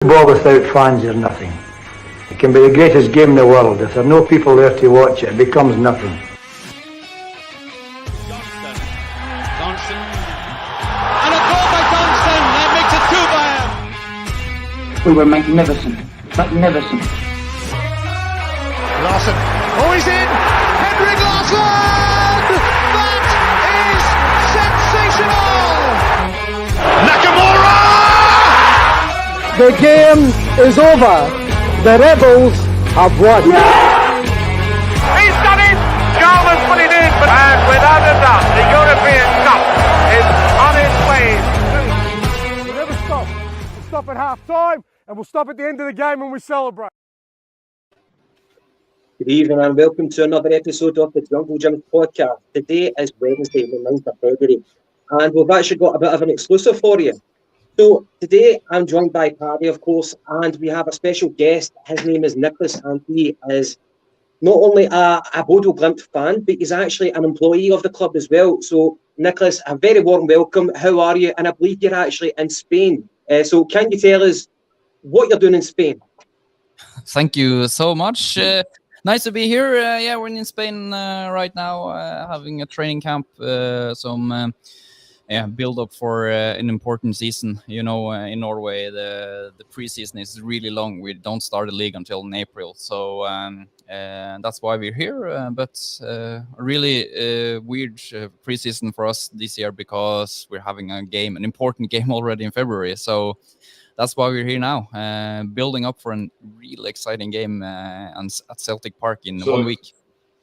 Football without fans is nothing. It can be the greatest game in the world. If there are no people there to watch it, it becomes nothing. Johnston. And a goal by Johnston. That makes it 2 by him. We were magnificent. Magnificent. Larson. Oh, he's in. Henrik Larsson. That is sensational. Nakamura. The game is over. The Rebels have won. He's done it! Jarman's put it in, and without a doubt, the European Cup is on its way. We'll never stop. We'll stop at half-time, and we'll stop at the end of the game when we celebrate. Good evening and welcome to another episode of the Jungle Gym podcast. Today is Wednesday, the 9th of February, and we've actually got a bit of an exclusive for you. So today I'm joined by Paddy, of course, and we have a special guest. His name is Nicholas, and he is not only a Bodo Glimt fan, but he's actually an employee of the club as well. So Nicholas, a very warm welcome. How are you? And I believe you're actually in Spain. So can you tell us what you're doing in Spain? Thank you so much. Nice to be here. Yeah, we're in Spain right now, having a training camp, build up for an important season. You know, in Norway, the preseason is really long. We don't start the league until in April, so that's why we're here. But a really weird preseason for us this year because we're having an important game already in February. So that's why we're here now, building up for a really exciting game at Celtic Park in 1 week.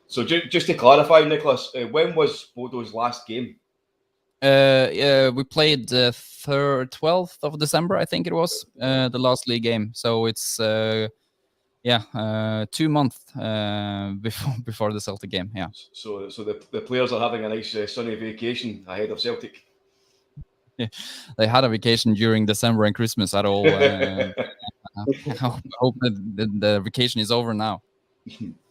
So just to clarify, Nicholas, when was Bodo's last game? We played the 12th of December, I think it was, the last league game. So it's 2 months before the Celtic game. Yeah. So the players are having a nice sunny vacation ahead of Celtic. Yeah, they had a vacation during December and Christmas at all. I hope that the vacation is over now.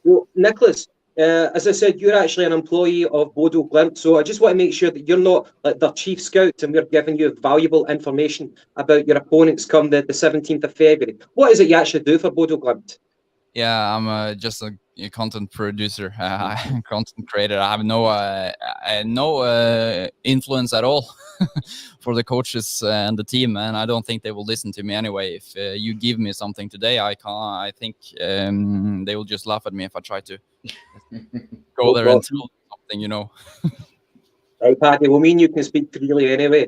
Well, Nicholas, as I said, you're actually an employee of Bodo Glimt, so I just want to make sure that you're not like their chief scout and we're giving you valuable information about your opponents come the 17th of February. What is it you actually do for Bodo Glimt? Yeah, I'm just a content producer, content creator. I have no influence at all for the coaches and the team, and I don't think they will listen to me anyway. If you give me something today, I think they will just laugh at me if I try to go there and tell something, you know. Right, Paddy, well, me and you can speak freely anyway.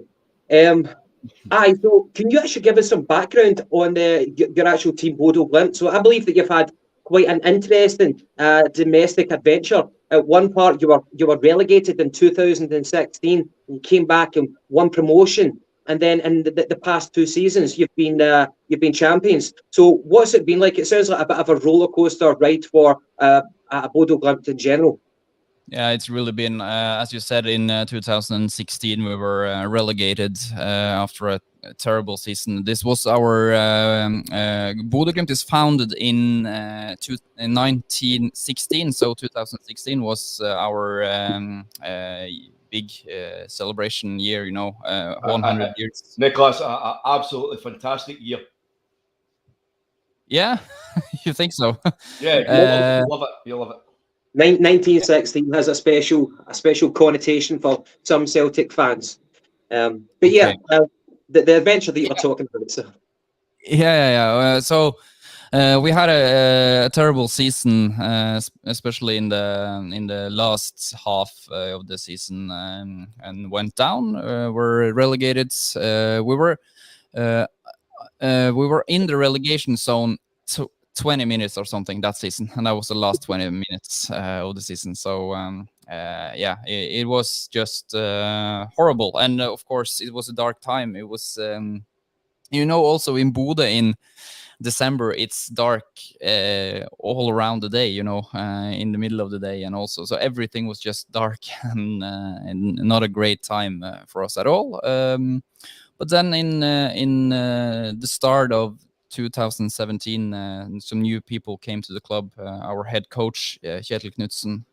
So can you actually give us some background on your actual team, Bodo Glimt? So I believe that you've had quite an interesting domestic adventure. At one part, you were relegated in 2016. You came back and won promotion, and then in the past 2 seasons, you've been champions. So what's it been like? It sounds like a bit of a roller coaster ride for Bodo Glimt in general. Yeah, it's really been, as you said, in 2016, we were relegated after a terrible season. This was our, Bodø Glimt is founded in 1916, so 2016 was our big celebration year, you know, 100 years. Nicholas, absolutely fantastic year. Yeah, you think so? Yeah, you love it. You love it. 1916 has a special connotation for some Celtic fans. But yeah, okay. The adventure that you're talking about. So. So we had a terrible season, especially in the last half of the season, and went down. Were relegated. We were in the relegation zone. 20 minutes or something that season, and that was the last 20 minutes of the season. So it was just horrible, and of course it was a dark time. It was also in Bodø in December it's dark all around the day, in the middle of the day, and also so everything was just dark and not a great time for us at all. But then in the start of 2017, some new people came to the club. Our head coach, Kjetil Knutsen,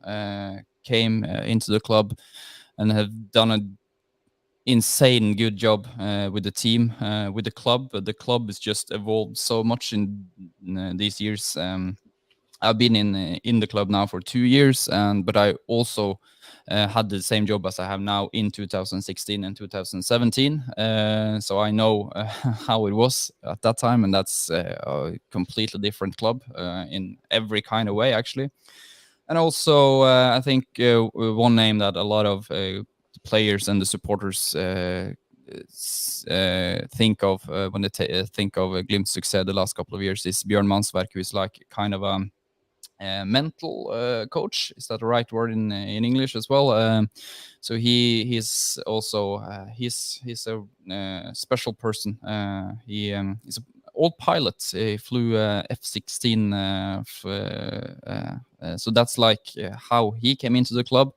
came into the club and have done a insane good job with the team, with the club. The club has just evolved so much in these years. I've been in the club now for 2 years, but I also had the same job as I have now in 2016 and 2017. So I know how it was at that time, and that's a completely different club in every kind of way, actually. And also, I think one name that a lot of players and the supporters think of when they think of Glimt's success the last couple of years is Bjørn Mansverk, who is like kind of a mental coach. Is that the right word in English as well? So he's also he's a special person. He's an old pilot. He flew F-16. So that's like how he came into the club,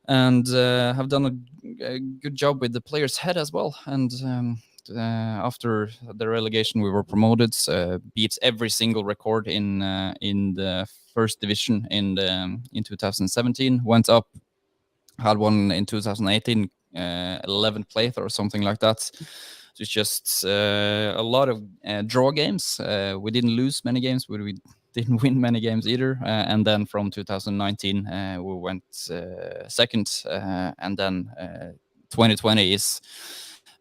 and have done a good job with the players' head as well. And after the relegation, we were promoted, beat every single record in the first division in 2017. Went up, had one in 2018, 11th place or something like that. So it's just a lot of draw games. We didn't lose many games, but we didn't win many games either. And then from 2019, we went second, and then 2020 is.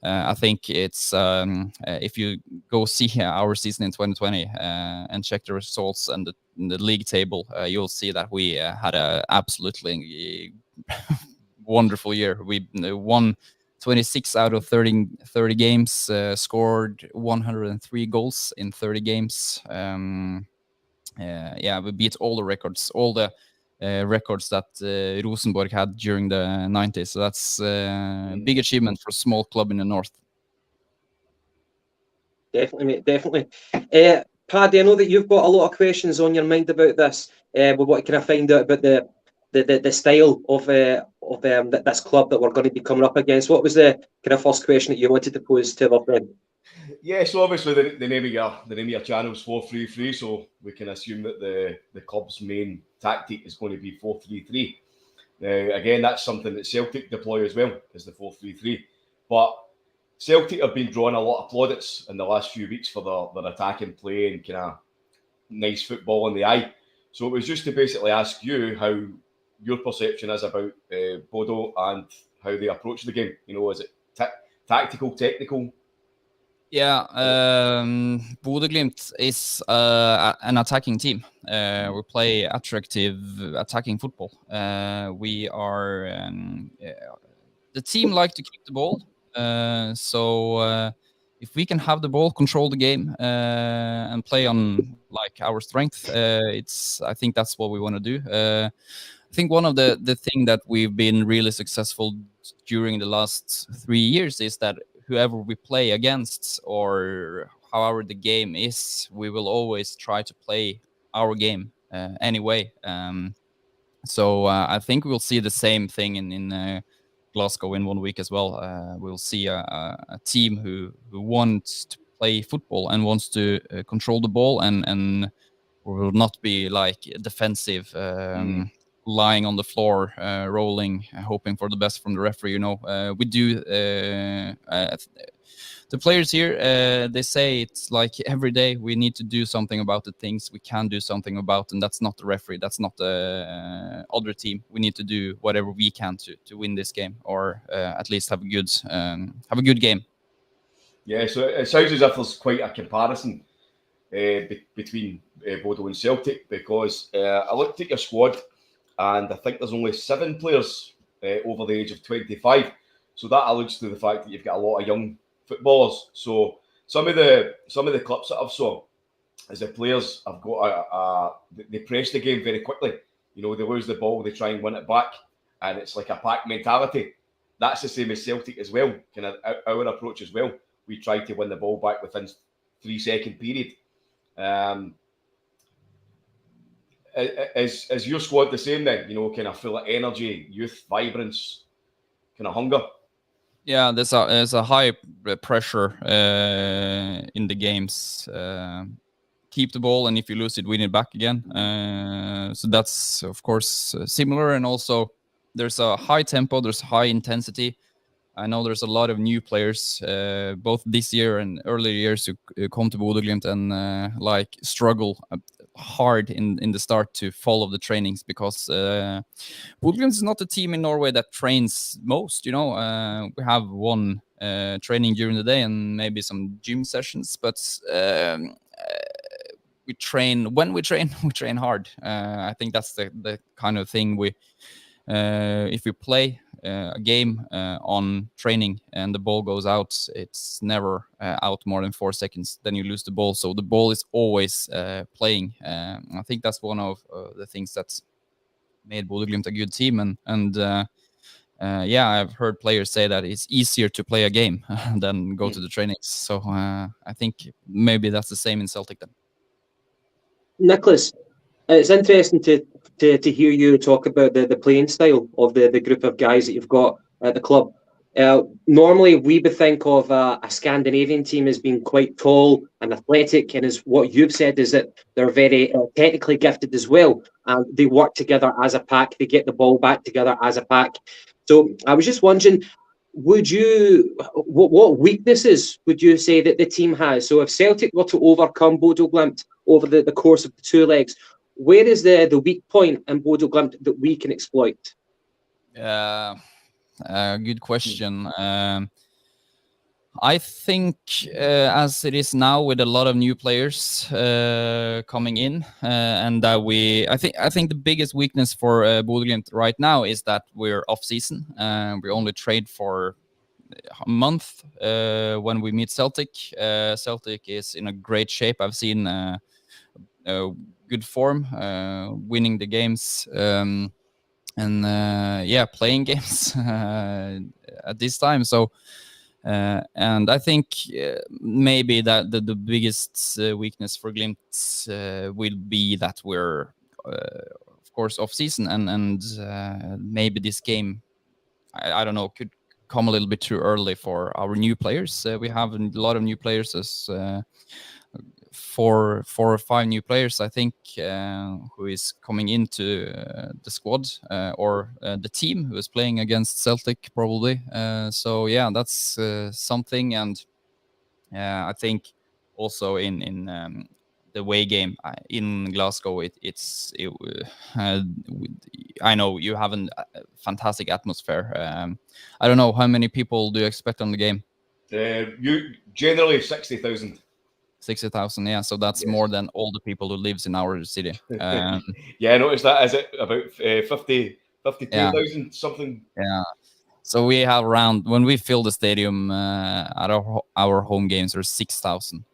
I think it's if you go see our season in 2020 and check the results and the league table, you'll see that we had a absolutely wonderful year. We won 26 out of 30 games, scored 103 goals in 30 games. We beat all the records, all the records that Rosenborg had during the 90s. So that's a big achievement for a small club in the north. Definitely, mate, definitely. Paddy, I know that you've got a lot of questions on your mind about this. We want to kind of find out about the style of this club that we're going to be coming up against. What was the kind of first question that you wanted to pose to our friend? Yeah, so obviously the name of your channel is 4-3-3, so we can assume that the club's main tactic is going to be 4-3-3. Now, again, that's something that Celtic deploy as well, is the 4-3-3. But Celtic have been drawing a lot of plaudits in the last few weeks for their attacking play and kind of nice football in the eye. So it was just to basically ask you how your perception is about Bodo and how they approach the game. You know, is it tactical, technical? Yeah, Bodø Glimt is an attacking team. We play attractive attacking football. We are the team like to keep the ball. So if we can have the ball, control the game, and play on like our strength, I think that's what we want to do. I think one of the thing that we've been really successful during the last 3 years is that whoever we play against or however the game is, we will always try to play our game anyway. So I think we'll see the same thing in Glasgow in 1 week as well. We'll see a team who wants to play football and wants to control the ball and will not be like defensive, lying on the floor, rolling, hoping for the best from the referee. You know, we do. The players here, they say it's like every day we need to do something about the things we can do something about, and that's not the referee, that's not the other team. We need to do whatever we can to win this game, or at least have a good game. Yeah, so it sounds as if there's quite a comparison between Bodo and Celtic, because I looked at your squad, and I think there's only 7 players over the age of 25. So that alludes to the fact that you've got a lot of young footballers. So some of the clips that I've saw is the players have got they press the game very quickly. You know, they lose the ball, they try and win it back, and it's like a pack mentality. That's the same as Celtic as well. Kind of our approach as well. We try to win the ball back within 3-second period. Is your squad the same then? You know, kind of full of energy, youth, vibrance, kind of hunger? Yeah, there's a high pressure in the games. Keep the ball, and if you lose it, win it back again. So that's of course similar, and also there's a high tempo, there's high intensity. I know there's a lot of new players, both this year and earlier years, who come to Bodø Glimt and like struggle hard in the start to follow the trainings, because Bodø Glimt is not a team in Norway that trains most. You know, we have one training during the day and maybe some gym sessions, but we train. When we train hard. I think that's the kind of thing we. If we play a game on training and the ball goes out, it's never out more than 4 seconds. Then you lose the ball. So the ball is always playing. I think that's one of the things that's made Bodø Glimt a good team. And yeah, I've heard players say that it's easier to play a game than go to the trainings. So I think maybe that's the same in Celtic then. Nicholas, it's interesting to hear you talk about the playing style of the group of guys that you've got at the club. Normally, we would think of a Scandinavian team as being quite tall and athletic, and as what you've said is that they're very technically gifted as well. They work together as a pack. They get the ball back together as a pack. So I was just wondering, what weaknesses would you say that the team has? So if Celtic were to overcome Bodo Glimt over the course of the 2 legs, where is the weak point in Bodo Glimt that we can exploit? Good question. I think as it is now, with a lot of new players coming in, and that I think the biggest weakness for Bodø Glimt right now is that we're off season. We only trade for a month when we meet Celtic. Celtic is in a great shape. I've seen good form, winning the games, and yeah, playing games at this time. So. And I think maybe that the biggest weakness for Glimt will be that we're, of course, off season, and maybe this game, I don't know, could come a little bit too early for our new players. We have a lot of new players, as 4 or 5 new players, I think, who is coming into the squad or the team who is playing against Celtic, probably. So yeah, that's something. And I think also in the away game in Glasgow, I know you have a fantastic atmosphere. I don't know, how many people do you expect on the game? You generally 60,000. 60,000, yeah. So that's more than all the people who lives in our city. Yeah, I noticed that. Is it about 52,000 something? Yeah. So we have around, when we fill the stadium at our home games, there's 6,000.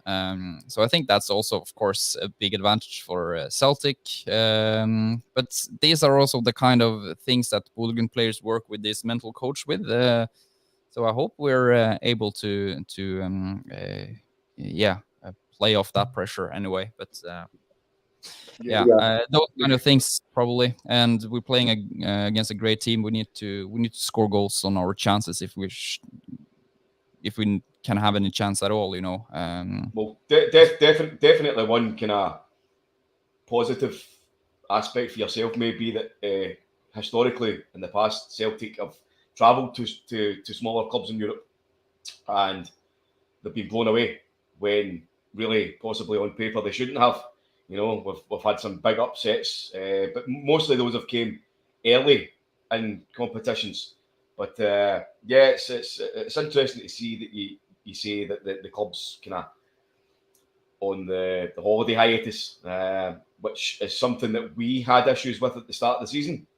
So I think that's also, of course, a big advantage for Celtic. But these are also the kind of things that Bodø Glimt players work with this mental coach with. So I hope we're able to play off that pressure anyway. But those kind of things probably. And we're playing against a great team. We need to score goals on our chances if we can have any chance at all, you know. Well, definitely one kind of positive aspect for yourself may be that historically in the past, Celtic have travelled to smaller clubs in Europe and they've been blown away when really possibly on paper they shouldn't have. You know, we've had some big upsets, but mostly those have came early in competitions. But it's interesting to see that you say that the club's kind of on the holiday hiatus, which is something that we had issues with at the start of the season,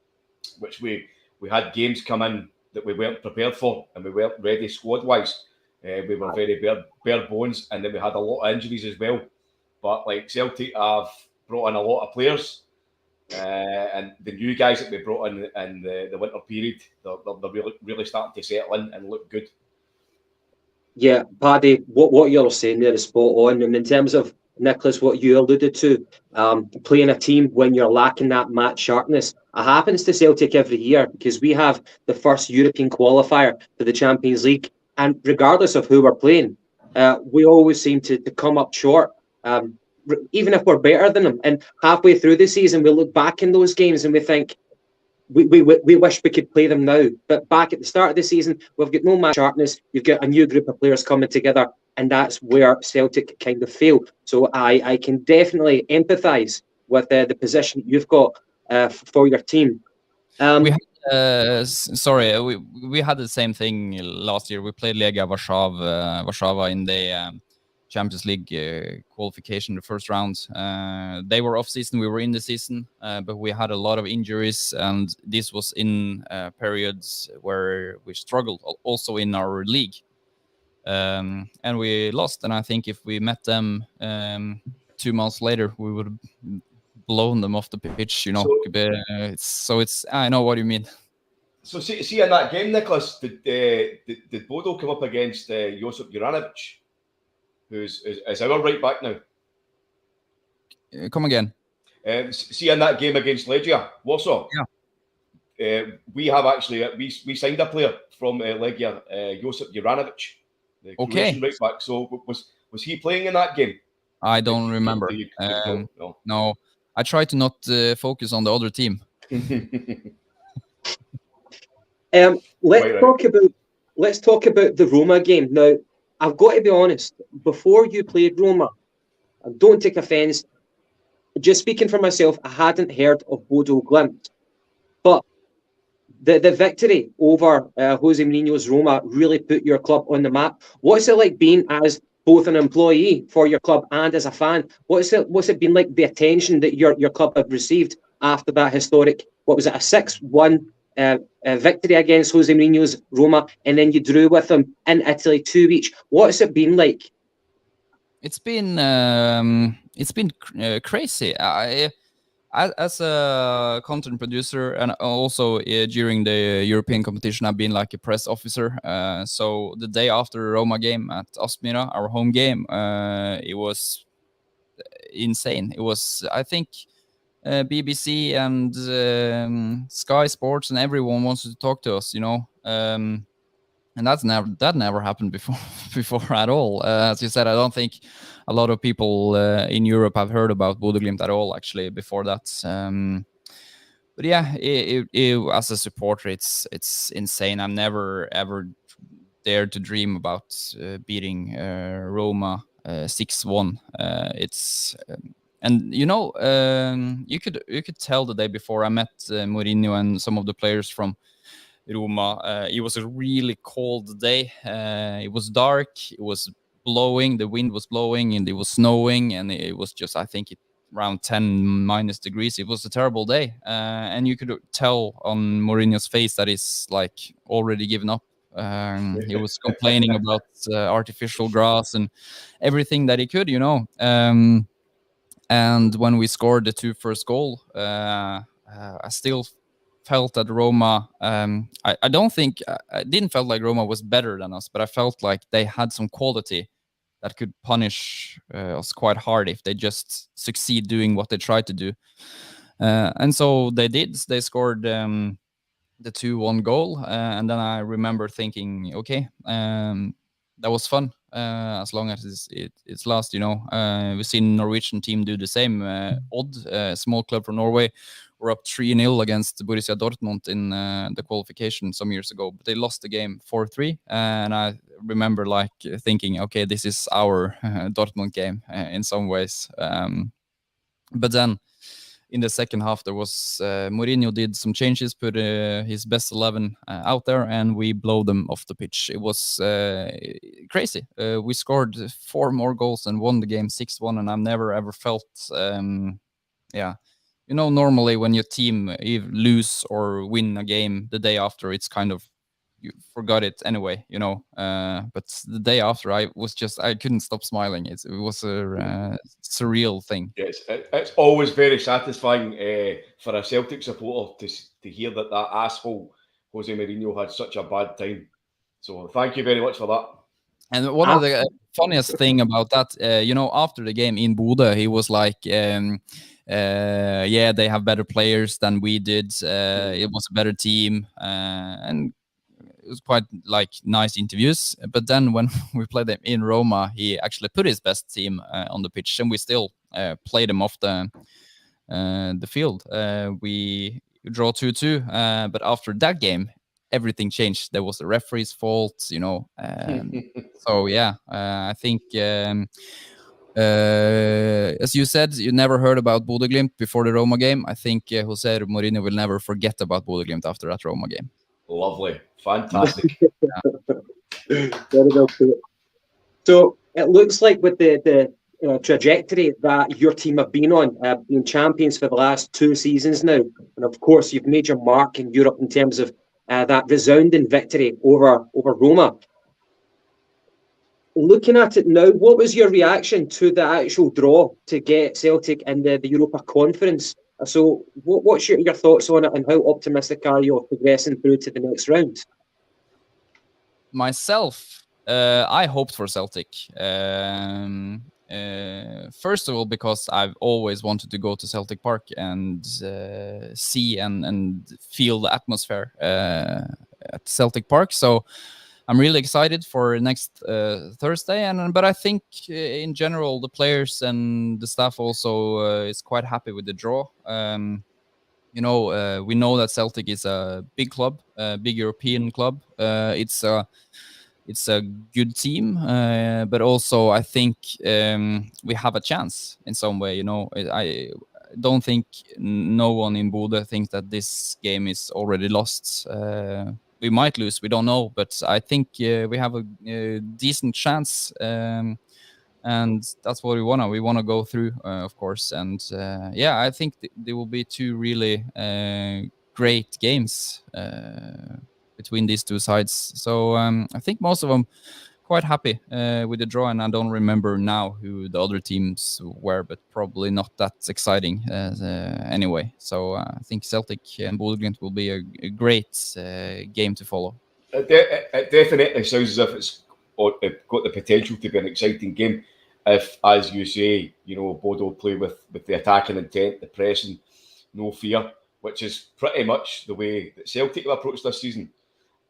which we had games come in that we weren't prepared for and we weren't ready squad-wise. We were very bare bones, and then we had a lot of injuries as well. But like Celtic have brought in a lot of players, and the new guys that they brought in the winter period, they're really starting to settle in and look good. Yeah, Paddy, what you're saying there is spot on. And in terms of, Nicholas, what you alluded to, playing a team when you're lacking that match sharpness, it happens to Celtic every year because we have the first European qualifier for the Champions League. And regardless of who we're playing, we always seem to come up short, even if we're better than them. And halfway through the season, we look back in those games and we think, we wish we could play them now. But back at the start of the season, we've got no match sharpness. You've got a new group of players coming together, and that's where Celtic kind of fail. So I can definitely empathise with the position you've got for your team. We had the same thing last year. We played Legia Warszawa in the Champions League qualification, the first round. They were off season, we were in the season, but we had a lot of injuries, and this was in periods where we struggled also in our league. And we lost, and I think if we met them 2 months later, we would have blown them off the pitch, you know. So it's I know what you mean. So see in that game, Nicholas, did Bodo come up against Josip Juranovic, who's our right back now? Come again. See in that game against Legia Warsaw. Yeah. We have actually we signed a player from Legia, Josip Juranovic, the Croatian right back. So was he playing in that game? I don't remember. No, I try to not focus on the other team. Let's talk about the Roma game now. I've got to be honest. Before you played Roma, and don't take offence, just speaking for myself, I hadn't heard of Bodo Glimt, but the victory over Jose Mourinho's Roma really put your club on the map. What's it like being as both an employee for your club and as a fan? What's it been like, the attention that your club have received after that historic, what was it, a 6-1 victory against Jose Mourinho's Roma, and then you drew with them in Italy 2 each? What's it been like? It's been crazy. As a content producer, and also during the European competition, I've been like a press officer. So the day after the Roma game at Aspmyra, our home game, it was insane. It was, I think, BBC and Sky Sports and everyone wanted to talk to us, you know. And that never happened before at all. As you said, I don't think a lot of people in Europe have heard about Bodo Glimt at all, actually, before that. But yeah, as a supporter, it's insane. I've never ever dared to dream about beating Roma 6-1. And you know, you could tell the day before I met Mourinho and some of the players from Roma. It was a really cold day. It was dark. It was blowing. The wind was blowing, and it was snowing, and it was just, I think, around 10 degrees. It was a terrible day, and you could tell on Mourinho's face that he's like already given up. He was complaining about artificial grass and everything that he could, you know. And when we scored the 2 first goal, I still felt that Roma, I don't think, I didn't felt like Roma was better than us, but I felt like they had some quality that could punish us quite hard if they just succeed doing what they tried to do. And so they did. They scored the 2-1 goal. And then I remember thinking, okay, that was fun. As long as it's last, you know. We've seen Norwegian team do the same. Odd, small club from Norway, were up 3-0 against Borussia Dortmund in the qualification some years ago, but they lost the game 4-3. And I remember like thinking, okay, this is our Dortmund game in some ways. But then in the second half, there was Mourinho did some changes, put his best 11 out there, and we blow them off the pitch. It was crazy. We scored 4 more goals and won the game 6-1, and I've never ever felt, you know, normally when your team lose or win a game the day after, it's kind of, you forgot it anyway, you know. But the day after, I couldn't stop smiling. It was a surreal thing. Yes, it's always very satisfying for a Celtic supporter to hear that asshole Jose Mourinho had such a bad time. So thank you very much for that. And one of the funniest thing about that, you know, after the game in Bodø, he was like, yeah, they have better players than we did. It was a better team, and it was quite like nice interviews. But then when we played them in Roma, he actually put his best team on the pitch, and we still played them off the field. you draw 2-2. But after that game, everything changed. There was the referee's fault, you know. So yeah, I think as you said, you never heard about Bodø Glimt before the Roma game. I think Jose Mourinho will never forget about Bodø Glimt after that Roma game. Lovely, fantastic. Very well put. So it looks like with the trajectory that your team have been on, being champions for the last 2 seasons now, and of course you've made your mark in Europe in terms of that resounding victory over Roma. Looking at it now, what was your reaction to the actual draw to get Celtic in the Europa Conference? So what's your thoughts on it, and how optimistic are you of progressing through to the next round? Myself, I hoped for Celtic. First of all, because I've always wanted to go to Celtic Park and see and feel the atmosphere at Celtic Park. So I'm really excited for next Thursday. But I think in general, the players and the staff also is quite happy with the draw. We know that Celtic is a big club, a big European club. It's a good team, but also I think we have a chance in some way. You know, I don't think no one in Bodø thinks that this game is already lost. We might lose, we don't know, but I think we have a decent chance, and that's what we want. We want to go through, of course, and I think there will be 2 really great games between these 2 sides. So I think most of them quite happy with the draw, and I don't remember now who the other teams were, but probably not that exciting anyway. So I think Celtic and Bodø Glimt will be a great game to follow. It definitely sounds as if it's got the potential to be an exciting game. If, as you say, you know, Bodo play with the attacking intent, the pressing, no fear, which is pretty much the way that Celtic have approached this season.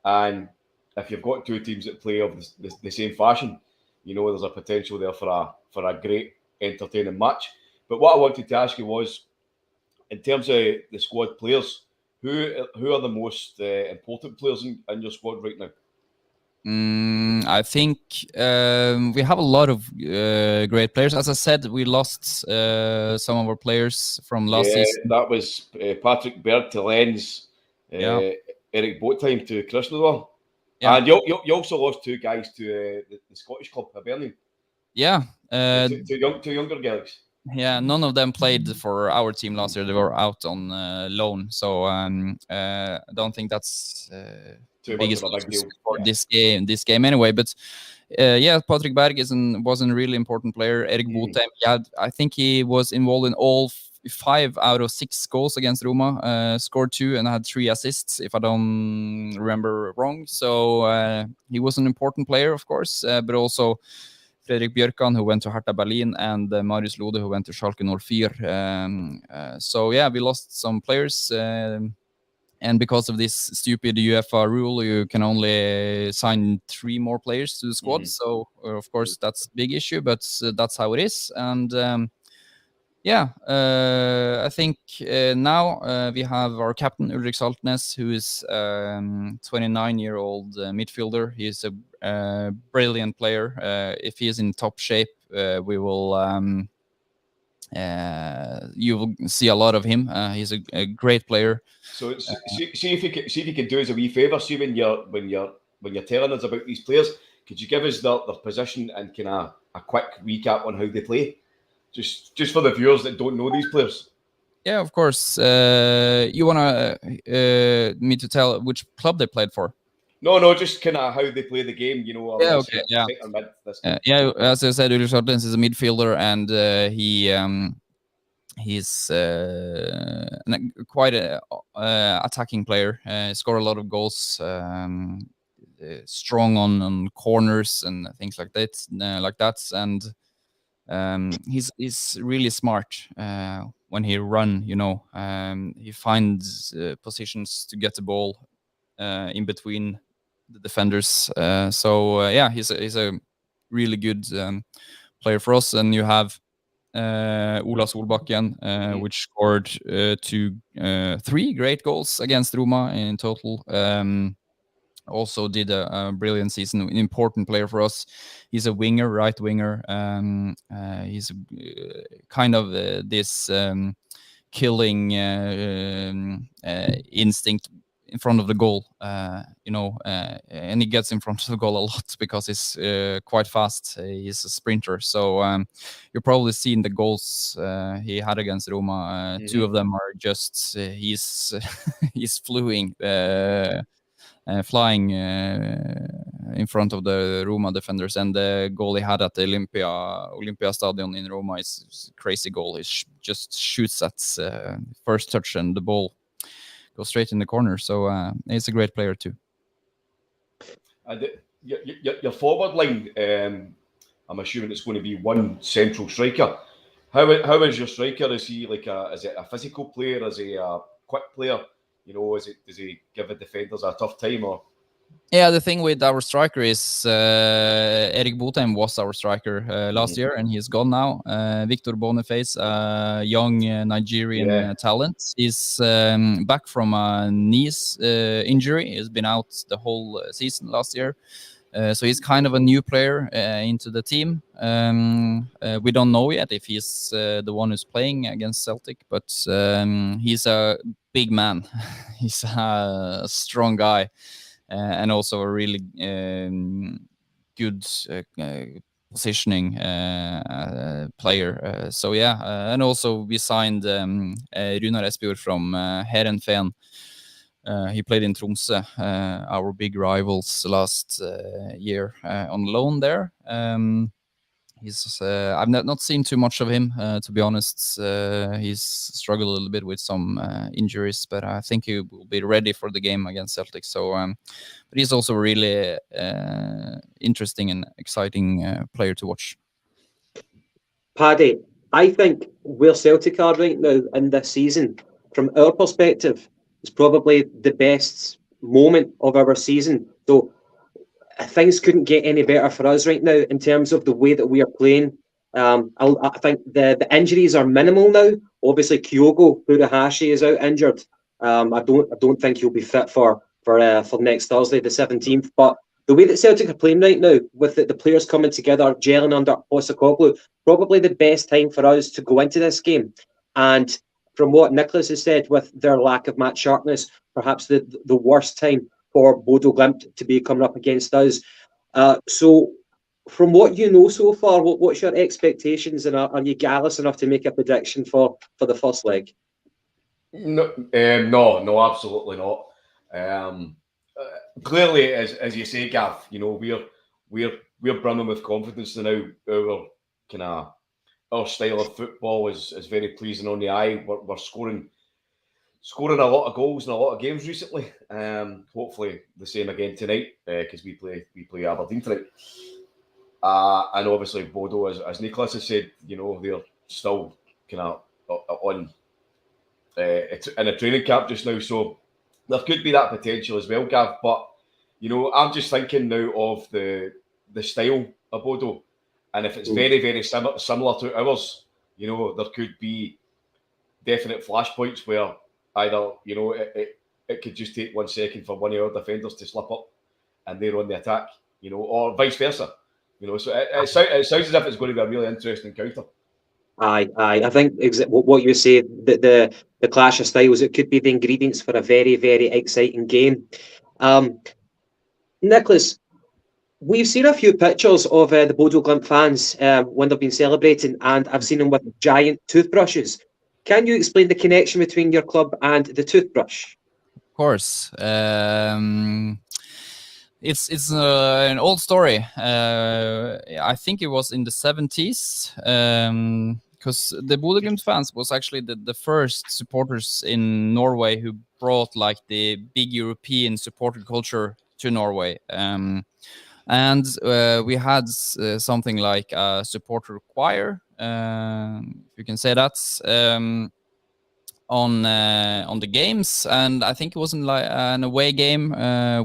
And if you've got 2 teams that play of the same fashion, you know there's a potential there for a great entertaining match. But what I wanted to ask you was, in terms of the squad players, who are the most important players in your squad right now? I think we have a lot of great players. As I said, we lost some of our players from last season. That was Patrick Berg to Lens, Eric Botheim to Krasnodar. Yeah. And you also lost 2 guys to the Scottish club, Hibernian. Yeah. Two younger guys. Yeah, none of them played for our team last year. They were out on loan. So I don't think that's the biggest deal for this game anyway. But Patrick Berg was a really important player. Eric Botheim, I think he was involved in all 5 out of 6 goals against Roma, scored 2 and had 3 assists, if I don't remember wrong. So he was an important player, of course, but also Fredrik Bjørkan, who went to Hertha Berlin, and Marius Lode, who went to Schalke 04. So we lost some players, and because of this stupid UEFA rule, you can only sign 3 more players to the squad. So of course that's a big issue, but that's how it is. And I think now we have our captain Ulrik Saltnes, who is 29-year-old midfielder. He's a brilliant player. If he is in top shape, we will you will see a lot of him. He's a great player. So see if you can do us a wee favour. See when you're telling us about these players, could you give us their position and kind of a quick recap on how they play? Just for the viewers that don't know these players. Yeah, of course. You want me to tell which club they played for? No, just kind of how they play the game, you know. Okay. As I said, Ulrik Saltnes is a midfielder, and he's quite an attacking player. Scored a lot of goals. Strong on corners and things like that. And he's really smart when he run. You know, he finds positions to get the ball in between the defenders. He's a really good player for us. And you have Ola Solbakken, which scored 3 great goals against Roma in total. Also did a brilliant season, an important player for us. He's a winger, right winger. He's kind of this killing instinct in front of the goal, and he gets in front of the goal a lot because he's quite fast. He's a sprinter, so you've probably seen the goals he had against Roma. 2 of them are just he's he's flying in front of the Roma defenders, and the goal he had at the Olympia Stadion in Roma is a crazy goal. He just shoots at first touch and the ball goes straight in the corner. So he's a great player too. Your forward line, I'm assuming it's going to be one central striker. How is your striker? Is he is it a physical player? Is he a quick player? Does he give the defenders a tough time? Or yeah, the thing with our striker is Erik Botheim was our striker last year, and he's gone now. Victor Boniface, young Nigerian talent, is back from a knee injury. He's been out the whole season last year. So he's kind of a new player into the team. We don't know yet if he's the one who's playing against Celtic, but he's a big man. He's a strong guy, and also a really good positioning player. So yeah, and also we signed Runar Espejord from Heerenveen. He played in Tromsø, our big rivals last year, on loan there. I've not seen too much of him, to be honest. He's struggled a little bit with some injuries, but I think he will be ready for the game against Celtic. So, but he's also a really interesting and exciting player to watch. Paddy, I think where Celtic are right now in this season, from our perspective, is probably the best moment of our season. So things couldn't get any better for us right now in terms of the way that we are playing. I think the injuries are minimal now. Obviously, Kyogo Furuhashi is out injured. I don't think he'll be fit for next Thursday, the 17th. But the way that Celtic are playing right now, with the players coming together, gelling under Postecoglou, probably the best time for us to go into this game. And from what Nicholas has said, with their lack of match sharpness, perhaps the worst time for Bodo Glimt to be coming up against us. So from what you know so far, what's your expectations, and are you gallus enough to make a prediction for the first leg? No, absolutely not. Clearly, as you say, Gav, we're brimming with confidence now. Our style of football is very pleasing on the eye. We're scoring a lot of goals in a lot of games recently. Hopefully the same again tonight, because we play Aberdeen tonight. And obviously Bodo, as Nicholas has said, they're still kind of on in a training camp just now, so there could be that potential as well, Gav. But I'm just thinking now of the style of Bodo. And if it's very, very similar to ours, there could be definite flashpoints where either, it could just take 1 second for one of our defenders to slip up and they're on the attack, or vice versa. So it sounds as if it's going to be a really interesting encounter. Aye. I think what you say, the clash of styles, it could be the ingredients for a very, very exciting game. Nicholas, we've seen a few pictures of the Bodo Glimt fans when they've been celebrating, and I've seen them with giant toothbrushes. Can you explain the connection between your club and the toothbrush? Of course. It's an old story. I think it was in the 70s, because the Bodø Glimt fans was actually the first supporters in Norway who brought like the big European supporter culture to Norway. And we had something like a supporter choir, if you can say that, on the games. And I think it was like an away game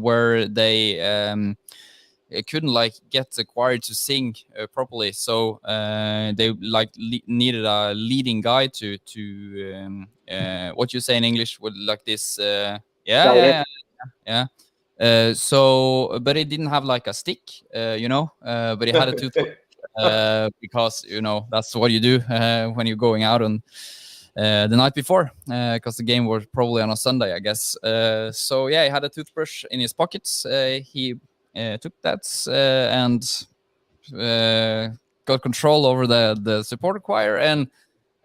where they couldn't like get the choir to sing properly, so they like needed a leading guy to what you say in English with like this so but it didn't have like a stick, but it had a toothbrush. Because that's what you do when you're going out on the night before, because the game was probably on a Sunday, I guess. So yeah, he had a toothbrush in his pockets. He took that and got control over the supporter choir, and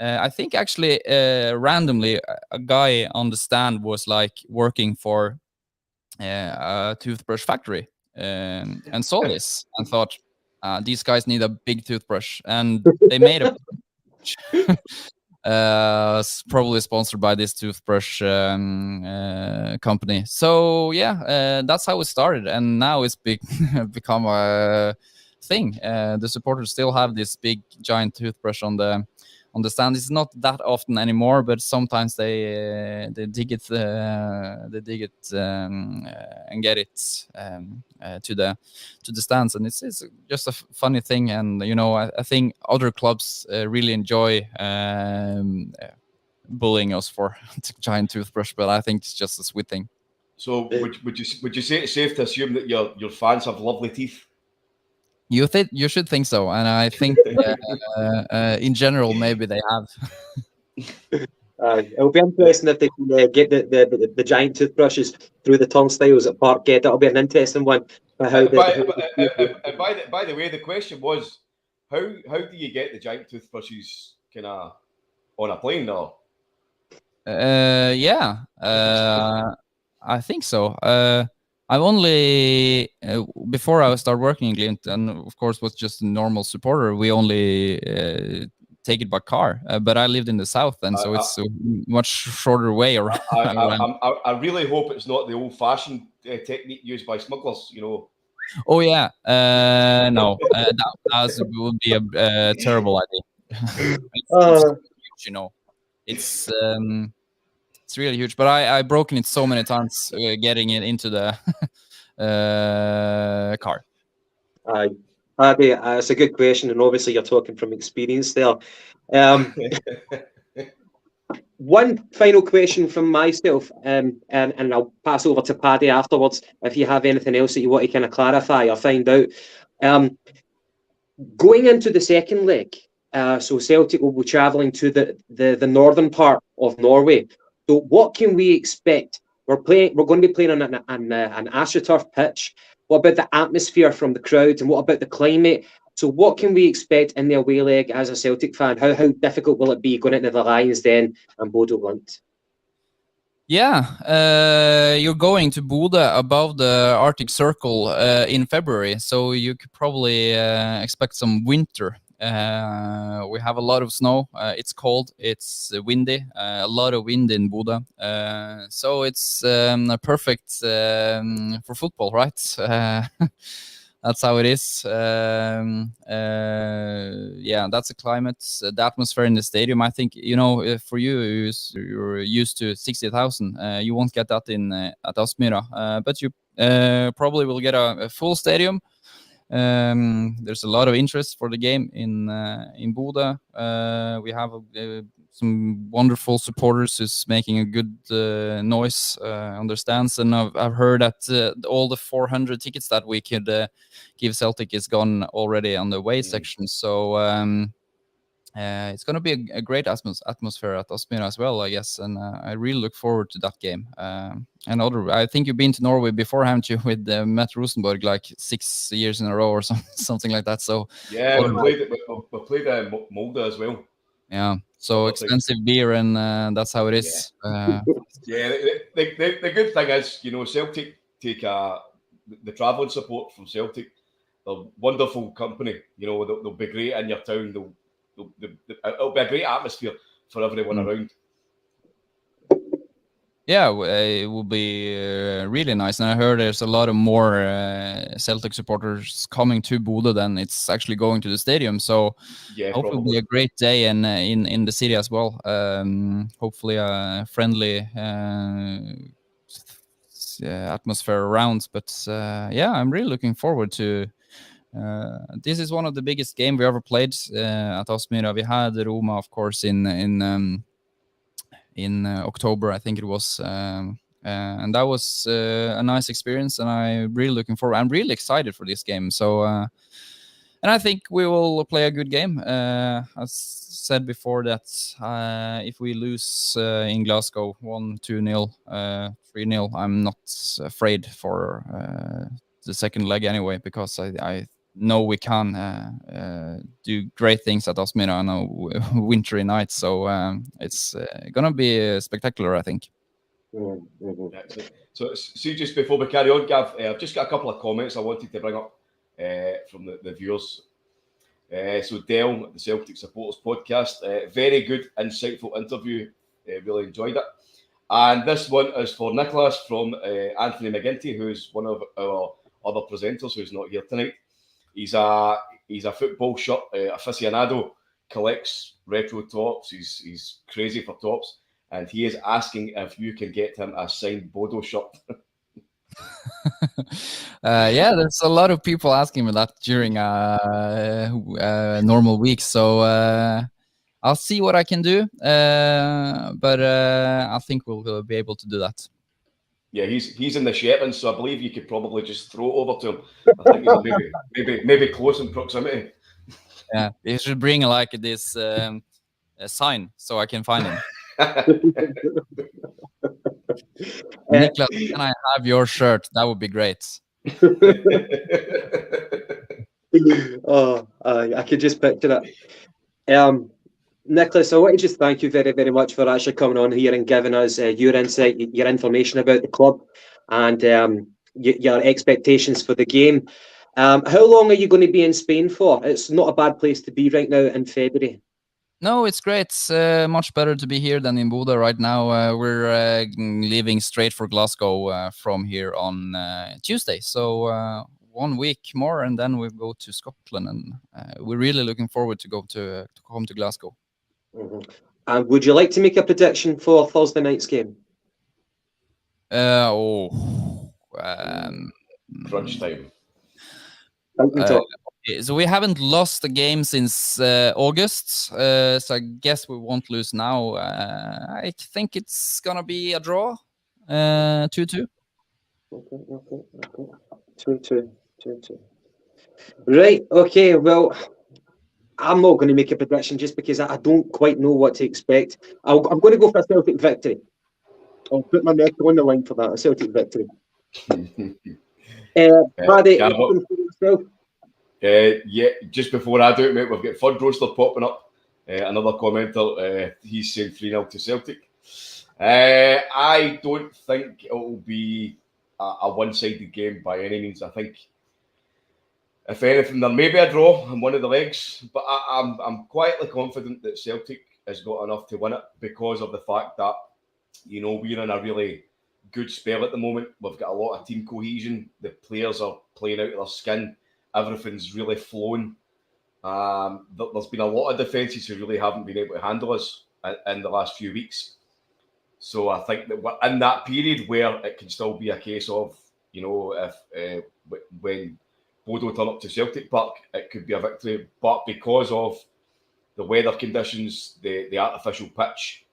I think actually randomly a guy on the stand was like working for a toothbrush factory and saw this and thought, these guys need a big toothbrush, and they made a probably sponsored by this toothbrush company. So yeah, that's how it started, and now it's become a thing. The supporters still have this big giant toothbrush on the stand. It's not that often anymore, but sometimes they dig it and get it to the stands, and it's just a funny thing. And I think other clubs really enjoy bullying us for the giant toothbrush, but I think it's just a sweet thing. So would you say it's safe to assume that your fans have lovely teeth? You should think so, and I think in general maybe they have. It'll be interesting if they can get the giant toothbrushes through the turnstiles at Parkhead. That'll be an interesting one. By the way, the question was, how do you get the giant toothbrushes kind of on a plane now? I think so. I've only before I started working in Glimt, and of course was just a normal supporter, we only take it by car. But I lived in the south then, so it's a much shorter way around. I really hope it's not the old-fashioned technique used by smugglers. Oh yeah, no, that would be a terrible idea. It's really huge, but I've broken it so many times getting it into the car. Paddy, it's a good question, and obviously you're talking from experience there. One final question from myself, and I'll pass over to Paddy afterwards if you have anything else that you want to kind of clarify or find out. Going into the second leg, so Celtic will be travelling to the northern part of Norway. So what can we expect? We're going to be playing on an AstroTurf pitch. What about the atmosphere from the crowd, and what about the climate? So what can we expect in the away leg as a Celtic fan? How difficult will it be going into the Lions Den and Bodo Glimt? Yeah, you're going to Bodø above the Arctic Circle in February, so you could probably expect some winter. We have a lot of snow. It's cold. It's windy. A lot of wind in Bodø. So it's perfect for football, right? That's how it is. Yeah, that's the climate, the atmosphere in the stadium. I think for you, you're used to 60,000. You won't get that at Aspmyra, but you probably will get a full stadium. There's a lot of interest for the game in Bodø. We have some wonderful supporters who's making a good noise on their stands, and I've heard that all the 400 tickets that we could give Celtic is gone already on the away section. So it's going to be a great atmosphere at Aspmyra as well, I guess, and I really look forward to that game. I think you've been to Norway before, haven't you, with Matt Rosenborg, like 6 years in a row or something like that? So yeah, we played Molde as well. Yeah, so expensive beer, and that's how it is. Yeah, the good thing is, Celtic take the travelling support from Celtic. They're wonderful company. They'll be great in your town. It'll be a great atmosphere for everyone around. Yeah, it will be really nice. And I heard there's a lot of more Celtic supporters coming to Bodø than it's actually going to the stadium. So hopefully it'll be a great day in the city as well. Hopefully a friendly atmosphere around. But yeah, I'm really looking forward to. This is one of the biggest games we ever played at Aspmyra. We had Roma, of course, in October, I think it was, and that was a nice experience. And I'm really looking forward. I'm really excited for this game. So, and I think we will play a good game. As said before, that if we lose in Glasgow 1-2-0, 3-0, I'm not afraid for the second leg anyway, because I know we can do great things at Aspmyra on a wintry night. So it's gonna be spectacular, I think. So see, just before we carry on, Gav, I've just got a couple of comments I wanted to bring up from the viewers. So Del, the Celtic Supporters Podcast, very good, insightful interview. Really enjoyed it. And this one is for Nicholas from Anthony McGinty, who's one of our other presenters who's not here tonight. He's a football shirt aficionado, collects retro tops. He's crazy for tops, and he is asking if you can get him a signed Bodo shirt. Yeah, there's a lot of people asking me that during normal weeks. So I'll see what I can do, but I think we'll be able to do that. Yeah, he's in the Shetlands, so I believe you could probably just throw it over to him. I think he's maybe close in proximity. Yeah, you should bring like this a sign so I can find him. Niklas, can I have your shirt? That would be great. I could just picture it. Nicholas, I want to just thank you very, very much for actually coming on here and giving us your insight, your information about the club, and your expectations for the game. How long are you going to be in Spain for? It's not a bad place to be right now in February. No, it's great. It's much better to be here than in Bodø right now. We're leaving straight for Glasgow from here on Tuesday. So 1 week more, and then we go to Scotland. And we're really looking forward to go to come to Glasgow. Mm-hmm. And would you like to make a prediction for Thursday night's game? Crunch time. So we haven't lost a game since August, so I guess we won't lose now. I think it's gonna be a draw, 2-2. Okay. 2-2. Right. Okay. Well, I'm not going to make a prediction just because I don't quite know what to expect. I'm going to go for a Celtic victory. I'll put my neck on the line for that. A Celtic victory. Paddy, yeah, just before I do it, mate, we've got Fud Roaster popping up. Another commenter, he's saying 3-0 to Celtic. I don't think it will be a one-sided game by any means. I think, if anything, there may be a draw on one of the legs, but I'm quietly confident that Celtic has got enough to win it because of the fact that, you know, we're in a really good spell at the moment. We've got a lot of team cohesion. The players are playing out of their skin. Everything's really flown. There's been a lot of defences who really haven't been able to handle us in the last few weeks. So I think that we're in that period where it can still be a case of, you know, if when Bodo turn up to Celtic Park, it could be a victory. But because of the weather conditions, the artificial pitch,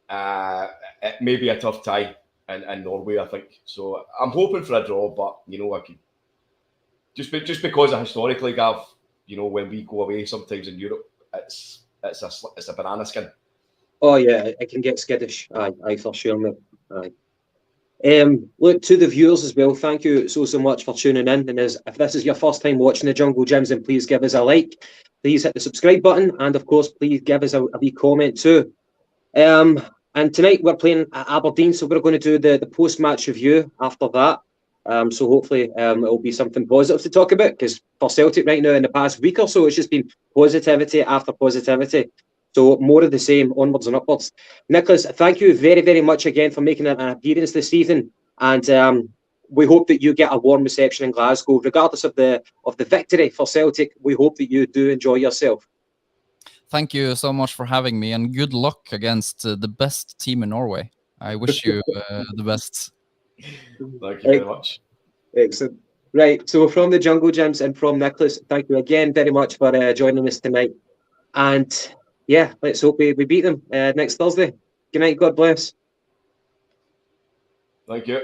it may be a tough tie in Norway, I think. So I'm hoping for a draw, but, you know, I can just because of historically, Gav, you know, when we go away sometimes in Europe, it's a banana skin. Oh yeah, it can get skittish. Aye, for sure, mate. Aye. Look, to the viewers as well, thank you so much for tuning in. And if this is your first time watching the Jungle Gyms, then please give us a like. Please hit the subscribe button, and of course, please give us a wee comment too. And tonight we're playing at Aberdeen, so we're going to do the post-match review after that. So hopefully it'll be something positive to talk about, because for Celtic right now in the past week or so, it's just been positivity after positivity. So more of the same, onwards and upwards. Nicholas, thank you very, very much again for making an appearance this evening, and we hope that you get a warm reception in Glasgow, regardless of the victory for Celtic. We hope that you do enjoy yourself. Thank you so much for having me, and good luck against the best team in Norway. I wish you the best. Thank you very much. Excellent. Right, so from the Jungle Gyms and from Nicholas, thank you again very much for joining us tonight. And yeah, let's hope we beat them next Thursday. Good night, God bless. Thank you.